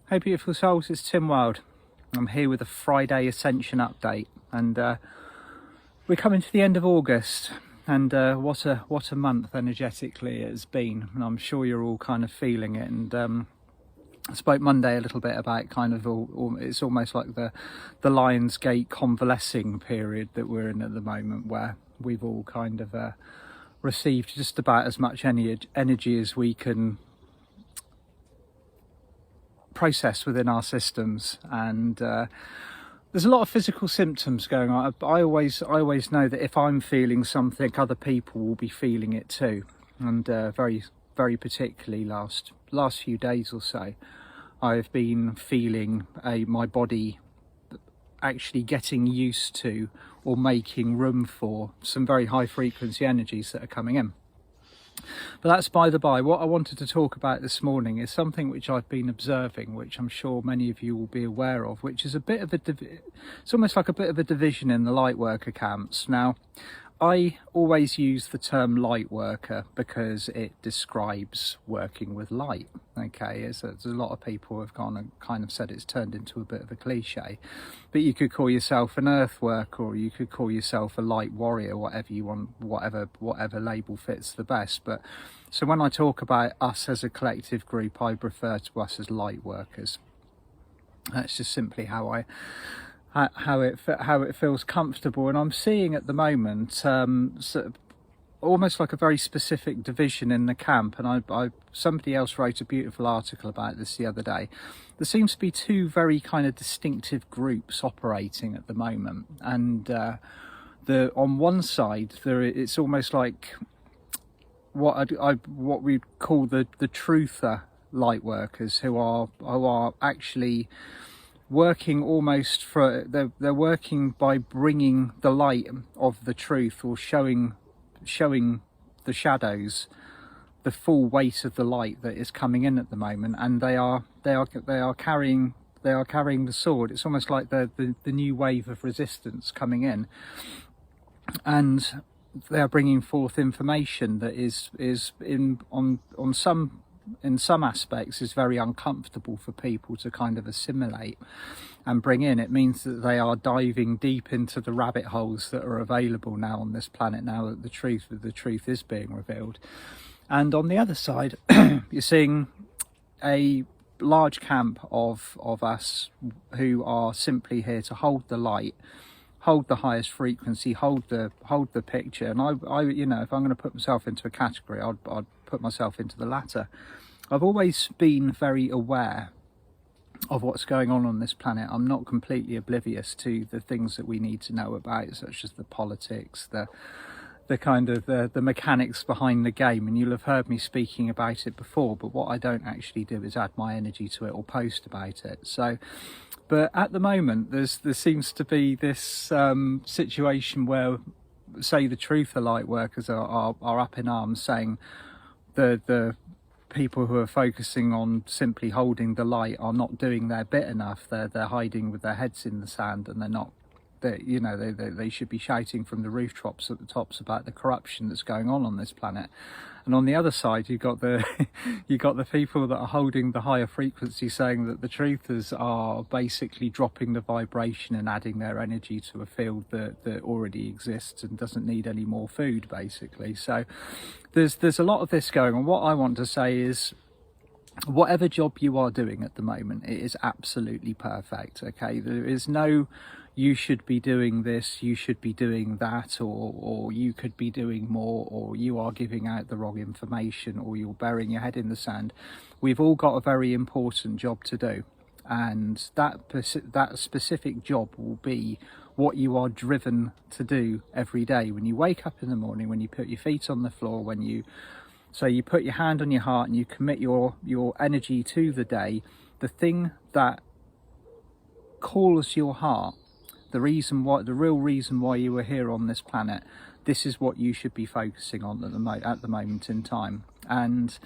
Hey beautiful souls, it's Tim Whild. I'm here with a Friday Ascension update, and we're coming to the end of August, and what a month energetically it has been, and I'm sure you're all kind of feeling it. And I spoke Monday a little bit about kind of it's almost like the Lionsgate convalescing period that we're in at the moment, where we've all kind of received just about as much energy as we can process within our systems, and there's a lot of physical symptoms going on. I always know that if I'm feeling something, other people will be feeling it too, and very particularly last few days or so, I've been feeling my body actually getting used to or making room for some very high frequency energies that are coming in. But that's by the by. What I wanted to talk about this morning is something which I've been observing, which I'm sure many of you will be aware of, which is a bit of it's almost like a bit of a division in the light worker camps. Now, I always use the term light worker because it describes working with light. Okay, there's a lot of people who have gone and kind of said it's turned into a bit of a cliche, but you could call yourself an earth worker, or you could call yourself a light warrior, whatever you want, whatever label fits the best. But so when I talk about us as a collective group, I refer to us as light workers. That's just simply how it feels comfortable. And I'm seeing at the moment almost like a very specific division in the camp, and somebody else wrote a beautiful article about this the other day. There seems to be two very kind of distinctive groups operating at the moment, and on one side it's almost like what we call the truther light workers, who are actually working almost for they're working by bringing the light of the truth, or showing the shadows the full weight of the light that is coming in at the moment, and they are carrying the sword. It's almost like the new wave of resistance coming in, and they are bringing forth information that is in some aspects is very uncomfortable for people to kind of assimilate and bring in. It means that they are diving deep into the rabbit holes that are available now on this planet, now that the truth is being revealed. And on the other side, you're seeing a large camp of us who are simply here to hold the light, hold the highest frequency, hold the picture. And I you know, if I'm going to put myself into a category, I'd put myself into the latter. I've always been very aware of what's going on this planet. I'm not completely oblivious to the things that we need to know about, such as the politics, the kind of the mechanics behind the game, and you'll have heard me speaking about it before. But what I don't actually do is add my energy to it or post about it. So, but at the moment, there seems to be this situation where, say, the truther light workers are up in arms, saying the people who are focusing on simply holding the light are not doing their bit enough. They're hiding with their heads in the sand, and they should be shouting from the rooftops at the tops about the corruption that's going on this planet. And on the other side, you've got the people that are holding the higher frequency, saying that the truthers are basically dropping the vibration and adding their energy to a field that already exists and doesn't need any more food, basically. So there's a lot of this going on. What I want to say is, whatever job you are doing at the moment, it is absolutely perfect. Okay, there is no you should be doing this, you should be doing that, or you could be doing more, or you are giving out the wrong information, or you're burying your head in the sand. We've all got a very important job to do, and that specific job will be what you are driven to do every day. When you wake up in the morning, when you put your feet on the floor, so you put your hand on your heart and you commit your energy to the day, the thing that calls your heart, the real reason why you were here on this planet, this is what you should be focusing on at the moment in time. And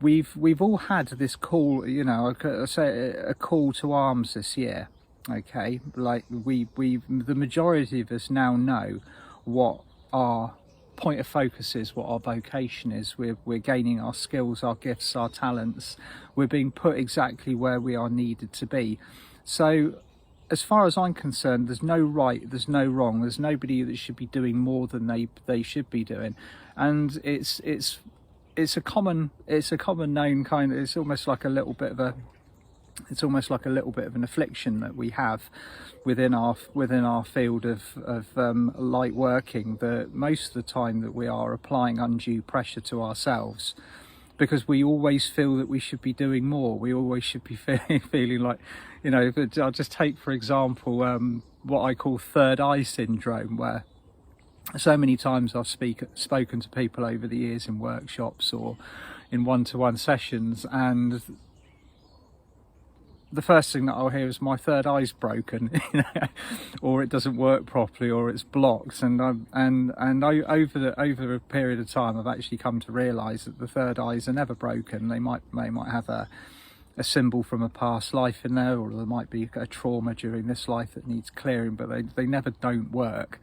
we've all had this call, you know, a call to arms this year. Okay, like the majority of us now know what our point of focus is, what our vocation is. We're gaining our skills, our gifts, our talents. We're being put exactly where we are needed to be. So as far as I'm concerned, there's no right, there's no wrong, there's nobody that should be doing more than they should be doing. And it's a common known kind of, it's almost like a little bit of an affliction that we have within our field of light working, that most of the time that we are applying undue pressure to ourselves, because we always feel that we should be doing more. We always should be feeling like, you know, I'll just take for example what I call third eye syndrome, where so many times I've spoken to people over the years in workshops or in one-to-one sessions, and the first thing that I'll hear is my third eye's broken, you know, or it doesn't work properly, or it's blocked. And over a period of time, I've actually come to realise that the third eyes are never broken. They might have a symbol from a past life in there, or there might be a trauma during this life that needs clearing, but they never don't work.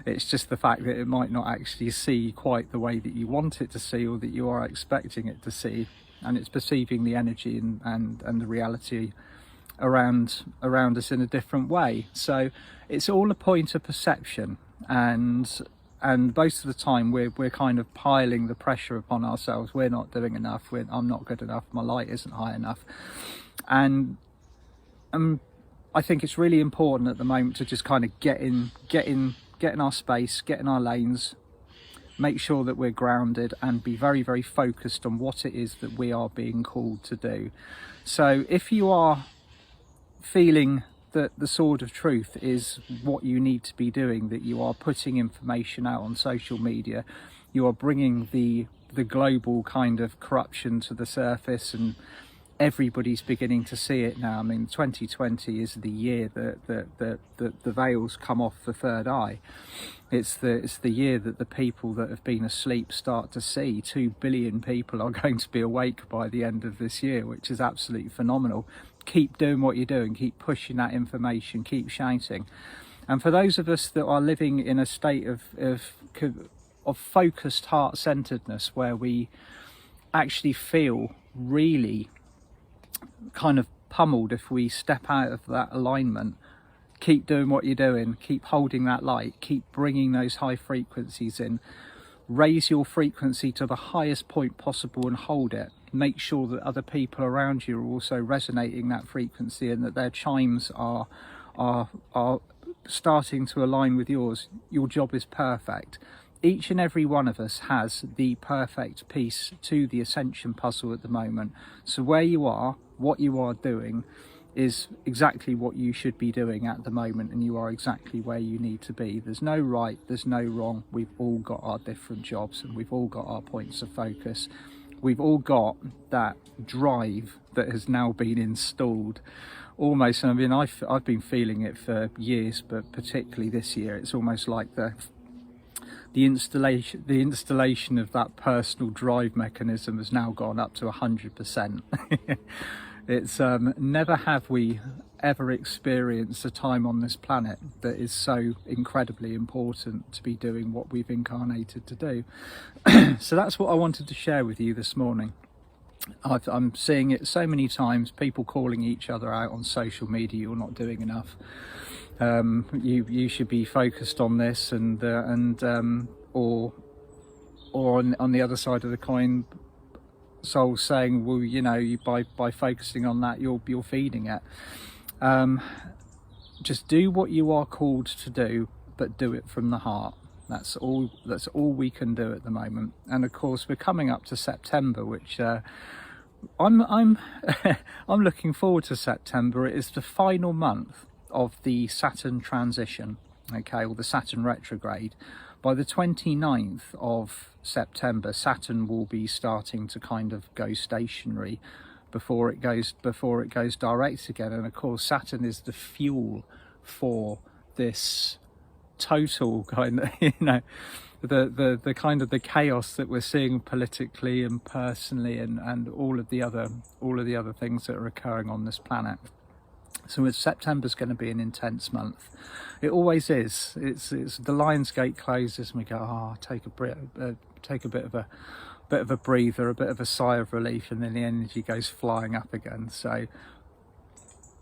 It's just the fact that it might not actually see quite the way that you want it to see, or that you are expecting it to see, and it's perceiving the energy and the reality around us in a different way. So it's all a point of perception, and most of the time we're kind of piling the pressure upon ourselves. We're not doing enough, I'm not good enough, my light isn't high enough. And I think it's really important at the moment to just kind of get in our space, get in our lanes, make sure that we're grounded, and be very, very focused on what it is that we are being called to do. So if you are feeling that the sword of truth is what you need to be doing, that you are putting information out on social media, you are bringing the global kind of corruption to the surface, and everybody's beginning to see it now. I mean, 2020 is the year that the veils come off the third eye. It's the year that the people that have been asleep start to see. 2 billion people are going to be awake by the end of this year, which is absolutely phenomenal. Keep doing what you're doing, keep pushing that information, keep shouting. And for those of us that are living in a state of focused heart-centeredness, where we actually feel really kind of pummeled if we step out of that alignment, keep doing what you're doing, keep holding that light, keep bringing those high frequencies in. Raise your frequency to the highest point possible and hold it. Make sure that other people around you are also resonating that frequency, and that their chimes are starting to align with yours. Your job is perfect. Each and every one of us has the perfect piece to the ascension puzzle at the moment. So where you are, what you are doing, is exactly what you should be doing at the moment, and you are exactly where you need to be. There's no right, there's no wrong. We've all got our different jobs, and we've all got our points of focus. We've all got that drive that has now been installed almost. I mean, I've been feeling it for years, but particularly this year, it's almost like the installation of that personal drive mechanism has now gone up to 100%. It's never have we ever experienced a time on this planet that is so incredibly important to be doing what we've incarnated to do. So that's what I wanted to share with you this morning. I'm seeing it so many times, people calling each other out on social media. You're not doing enough. You should be focused on this, or on the other side of the coin, souls saying, well, you know, by focusing on that, you're feeding it. Just do what you are called to do, but do it from the heart. That's all we can do at the moment. And of course, we're coming up to September, which I'm looking forward to September. It is the final month of the Saturn transition, okay, or the Saturn retrograde. By the 29th of September, Saturn will be starting to kind of go stationary before it goes direct again. And of course, Saturn is the fuel for this total kind of, you know, the kind of the chaos that we're seeing politically and personally, and all of the other things that are occurring on this planet. So September's going to be an intense month. It always is. It's the Lion's Gate closes and we go, take a bit of a breather, a bit of a sigh of relief, and then the energy goes flying up again. So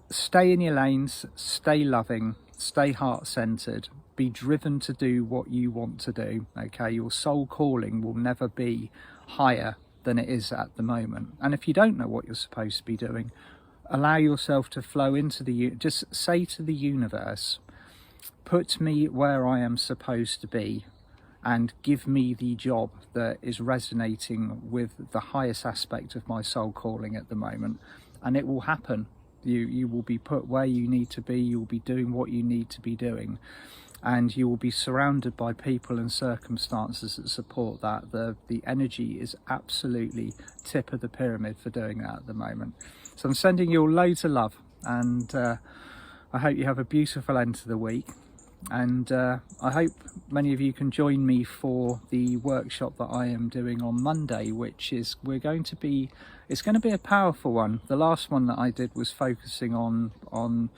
stay in your lanes, stay loving, stay heart-centered, be driven to do what you want to do. Okay, your soul calling will never be higher than it is at the moment. And if you don't know what you're supposed to be doing, allow yourself to flow into just say to the universe, put me where I am supposed to be and give me the job that is resonating with the highest aspect of my soul calling at the moment, and it will happen. You will be put where you need to be, you will be doing what you need to be doing, and you will be surrounded by people and circumstances that support that. The energy is absolutely tip of the pyramid for doing that at the moment. So I'm sending you all loads of love, and I hope you have a beautiful end to the week. And I hope many of you can join me for the workshop that I am doing on Monday, which is it's going to be a powerful one. The last one that I did was focusing on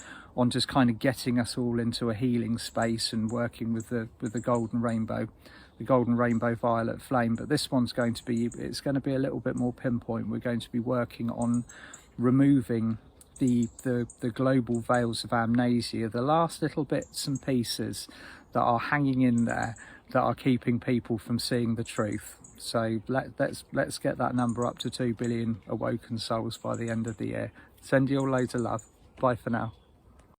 just kind of getting us all into a healing space and working with the golden rainbow violet flame. But this one's going to be a little bit more pinpoint. We're going to be working on removing the global veils of amnesia, the last little bits and pieces that are hanging in there that are keeping people from seeing the truth. So let's get that number up to 2 billion awoken souls by the end of the year. Send you all loads of love. Bye for now.